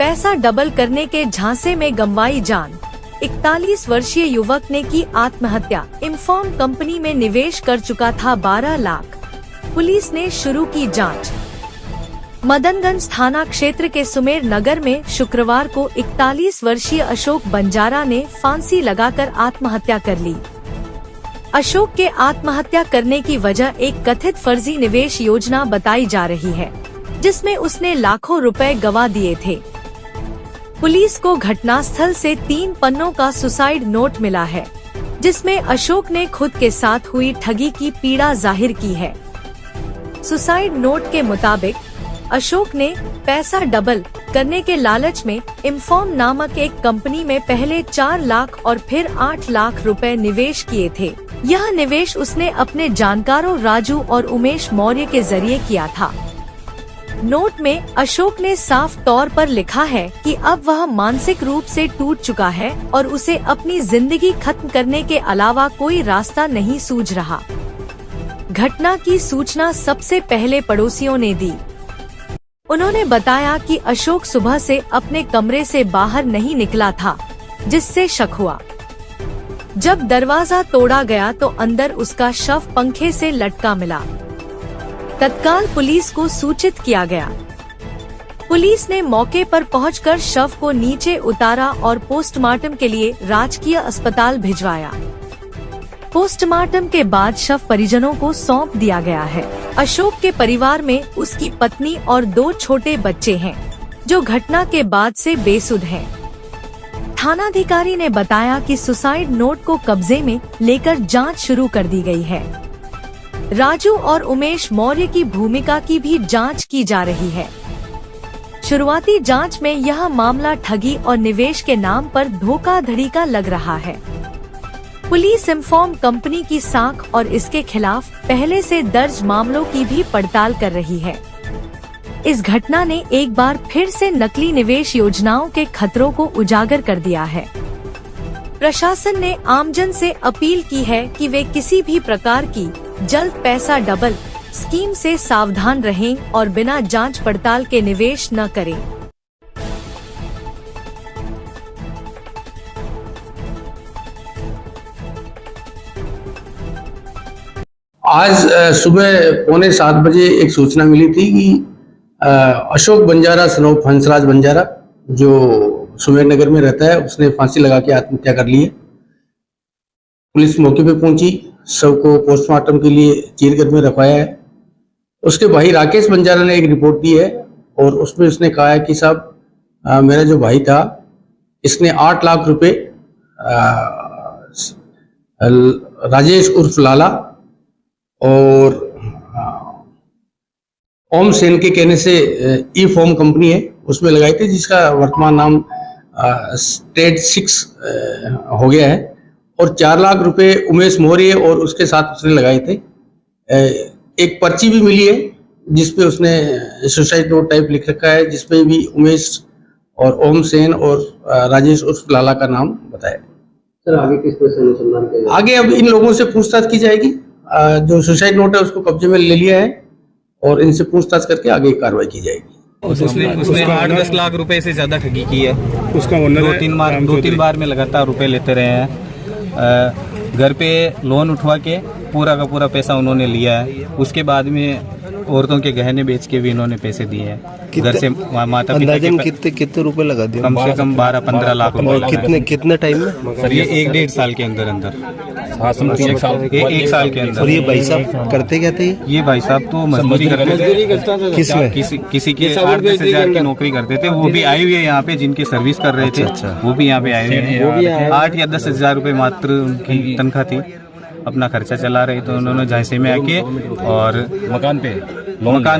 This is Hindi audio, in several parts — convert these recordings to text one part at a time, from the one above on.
पैसा डबल करने के झांसे में गंवाई जान। 41 वर्षीय युवक ने की आत्महत्या। इन्फॉर्म कंपनी में निवेश कर चुका था 12 लाख। पुलिस ने शुरू की जांच। मदनगंज थाना क्षेत्र के सुमेर नगर में शुक्रवार को 41 वर्षीय अशोक बंजारा ने फांसी लगाकर आत्महत्या कर ली। अशोक के आत्महत्या करने की वजह एक कथित फर्जी निवेश योजना बताई जा रही है, जिसमें उसने लाखों रुपए गंवा दिए थे। पुलिस को घटनास्थल से 3 पन्नों का सुसाइड नोट मिला है, जिसमें अशोक ने खुद के साथ हुई ठगी की पीड़ा जाहिर की है। सुसाइड नोट के मुताबिक अशोक ने पैसा डबल करने के लालच में इन्फॉर्म नामक एक कंपनी में पहले 4 लाख और फिर 8 लाख रुपए निवेश किए थे। यह निवेश उसने अपने जानकारों राजू और उमेश मौर्य के जरिए किया था। नोट में अशोक ने साफ तौर पर लिखा है कि अब वह मानसिक रूप से टूट चुका है और उसे अपनी जिंदगी खत्म करने के अलावा कोई रास्ता नहीं सूझ रहा। घटना की सूचना सबसे पहले पड़ोसियों ने दी। उन्होंने बताया कि अशोक सुबह से अपने कमरे से बाहर नहीं निकला था, जिससे शक हुआ। जब दरवाजा तोड़ा गया तो अंदर उसका शव पंखे से लटका मिला। तत्काल पुलिस को सूचित किया गया। पुलिस ने मौके पर पहुंचकर शव को नीचे उतारा और पोस्टमार्टम के लिए राजकीय अस्पताल भिजवाया। पोस्टमार्टम के बाद शव परिजनों को सौंप दिया गया है। अशोक के परिवार में उसकी पत्नी और 2 छोटे बच्चे हैं, जो घटना के बाद से बेसुध हैं। थानाधिकारी ने बताया कि सुसाइड नोट को कब्जे में लेकर जांच शुरू कर दी गई है। राजू और उमेश मौर्य की भूमिका की भी जांच की जा रही है। शुरुआती जांच में यह मामला ठगी और निवेश के नाम पर धोखाधड़ी का लग रहा है। पुलिस इन्फॉर्म कंपनी की साख और इसके खिलाफ पहले से दर्ज मामलों की भी पड़ताल कर रही है। इस घटना ने एक बार फिर से नकली निवेश योजनाओं के खतरों को उजागर कर दिया है। प्रशासन ने आमजन से अपील की है कि वे किसी भी प्रकार की जल्द पैसा डबल स्कीम से सावधान रहें और बिना जांच पड़ताल के निवेश न करें। आज सुबह 6:45 बजे एक सूचना मिली थी कि अशोक बंजारा सनोफ हंसराज बंजारा, जो सुमेर नगर में रहता है, उसने फांसी लगा के आत्महत्या कर ली है। पुलिस मौके पे पहुंची, शव को पोस्टमार्टम के लिए चीरगढ़ में रखवाया है। उसके भाई राकेश बंजारा ने एक रिपोर्ट दी है और उसमें उसने कहा है कि साहब मेरा जो भाई था, इसने 8 लाख रुपए राजेश उर्फ लाला और ओम सेन के कहने से ई फॉर्म कंपनी है, उसमें लगाए थे, जिसका वर्तमान नाम स्टेट 6 हो गया है। और 4 लाख रुपए उमेश मौर्य और उसके साथ उसने लगाए थे। एक पर्ची भी मिली है जिसपे उसने सुसाइड नोट टाइप लिख रखा है, जिसपे भी उमेश और ओम सेन और राजेश उर्फ लाला का नाम बताया। सर आगे किस तरह से अनुसंधान किया जाएगा? आगे अब इन लोगों से पूछताछ की जाएगी। जो सुसाइड नोट है उसको कब्जे में ले लिया है और इनसे पूछताछ करके आगे कार्रवाई की जाएगी। उसने 8-10 लाख रुपए से ज्यादा ठगी की है। उसका दो तीन बार में लगातार रुपए लेते रहे हैं। घर पे लोन उठवा के पूरा का पूरा पैसा उन्होंने लिया है। उसके बाद में औरतों के गहने बेच के भी इन्होंने पैसे दिए हैं। घर से माता पिता के कितने रुपए लगा दिए? कम से कम 12-15 लाख रुपए। कितने टाइम में सर? ये 1-1.5 साल के अंदर अंदर। एक साल के अंदर। और ये भाई साहब करते क्या थे? ये भाई साहब तो मजदूरी करते थे। किसी के 8-10 हजार की नौकरी करते थे। वो भी आए हुए यहाँ पे, जिनके सर्विस कर रहे थे वो भी यहाँ पे आए हुए हैं। 8 या 10 हजार रुपए मात्र उनकी तनख्वाह थी। अपना खर्चा चला रहे तो उन्होंने झांसे में आके और मकान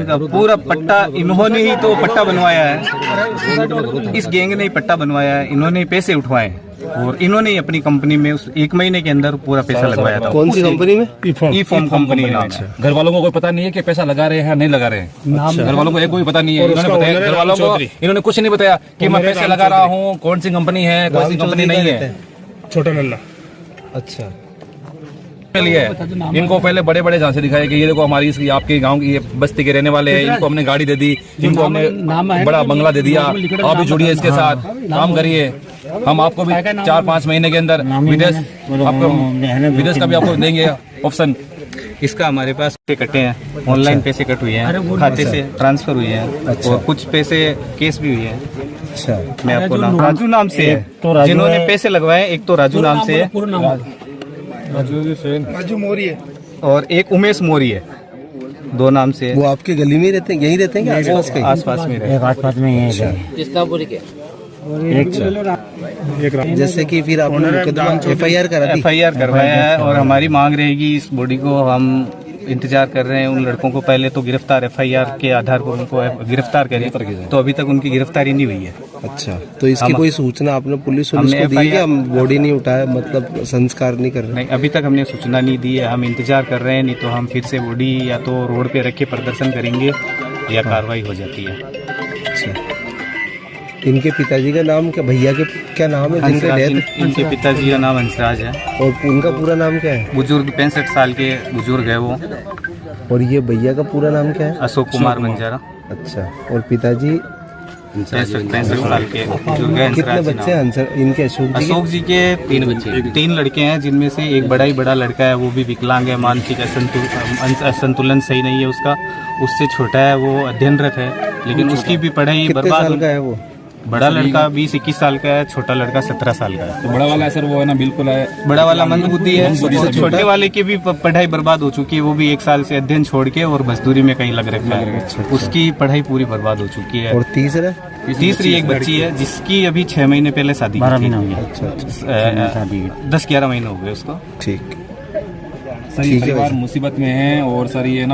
का पूरा पट्टा इन्होंने ही तो पट्टा बनवाया है। इस गैंग ने ही पट्टा बनवाया है। इन्होंने पैसे उठवाए और इन्होंने अपनी कंपनी में उस 1 महीने के अंदर पूरा पैसा लगवाया था। कौन सी कंपनी में? ई फॉर्म कंपनी नाम है। घर वालों को कोई पता नहीं है कि पैसा लगा रहे हैं या नहीं लगा रहे हैं। घर वालों को कोई पता नहीं है। इन्होंने बताया, घर वालों को इन्होंने कुछ नहीं बताया कि मैं पैसा लगा रहा हूँ, कौन सी कंपनी है, कौन सी कंपनी नहीं है। छोटा नन्ना। अच्छा, लिया है। इनको पहले बड़े बड़े झांसे दिखाए कि ये देखो हमारी इसकी आपके गांव की ये बस्ती के रहने वाले हैं, इनको हमने गाड़ी दे दी, इनको हमने बड़ा बंगला दे दिया, आप भी जुड़िए इसके साथ, काम करिए, हम आपको भी 4-5 महीने के अंदर विदेश का भी आपको देंगे ऑप्शन। इसका हमारे पास पैसे कटे हैं, ऑनलाइन पैसे कट हुए हैं, खाते से ट्रांसफर हुए हैं, और कुछ पैसे केस भी हुए हैं। अच्छा, मैं आपको नाम राजू नाम से है, जिन्होंने पैसे लगवाए, एक तो राजू नाम से है, राजू मौर्य है, और एक उमेश मौर्य है, 2 नाम से है। वो आपके गली में ही रहते हैं, यहीं रहते हैं क्या आसपास कहीं? आसपास में रहते हैं। आसपास में ही है। जैसे कि फिर आपने मुकदमा FIR करा दी? FIR करवाया है, और हमारी मांग रहेगी इस बॉडी को, हम इंतजार कर रहे हैं उन लड़कों को पहले तो गिरफ्तार, FIR के आधार पर उनको गिरफ्तार करें, तो अभी तक उनकी गिरफ्तारी नहीं हुई है। अच्छा, तो इसकी कोई सूचना आपने पुलिस को दी कि हम बॉडी नहीं उठाया, मतलब संस्कार नहीं कर रहे? नहीं, अभी तक हमने सूचना नहीं दी है, हम इंतजार कर रहे हैं, नहीं तो हम फिर से बॉडी या तो रोड पे रख के प्रदर्शन करेंगे या कार्रवाई हो जाती है। अच्छा, इनके पिताजी का नाम क्या, भैया के क्या नाम है जिनका डेथ? इनके पिताजी का नाम हंसराज है, और उनका पूरा नाम क्या है? बुजुर्ग 65 साल के बुजुर्ग है वो। और ये भैया का पूरा नाम क्या है? अशोक कुमार बंजारा। अच्छा, और पिताजी 65 साल के बुजुर्ग है। कितने बच्चे हैं इनके? अशोक जी के 3 बच्चे, 3 लड़के हैं, जिनमें से एक बड़ा ही बड़ा लड़का है, वो भी विकलांग है, मानसिक असंतुलन सही नहीं है उसका। उससे छोटा है वो अध्ययनरत है, लेकिन उसकी भी पढ़ाई बर्बाद। साल का है वो? बड़ा लड़का 20-21 साल का है, छोटा लड़का 17 साल का है। तो बड़ा वाला सर वो है ना, बिल्कुल है, बड़ा वाला मंदबुद्धि है, छोटे वाले की भी पढ़ाई बर्बाद हो चुकी है, वो भी 1 साल से अध्ययन छोड़ के और मजदूरी में कहीं लग रखा है, उसकी पढ़ाई पूरी बर्बाद हो चुकी है। और तीसरी एक बच्ची है जिसकी अभी 6 महीने पहले शादी 12 महीने हो गया। अच्छा, 10-11 महीने हो गए उसको। ठीक सही परिवार मुसीबत में है, और सर ये ना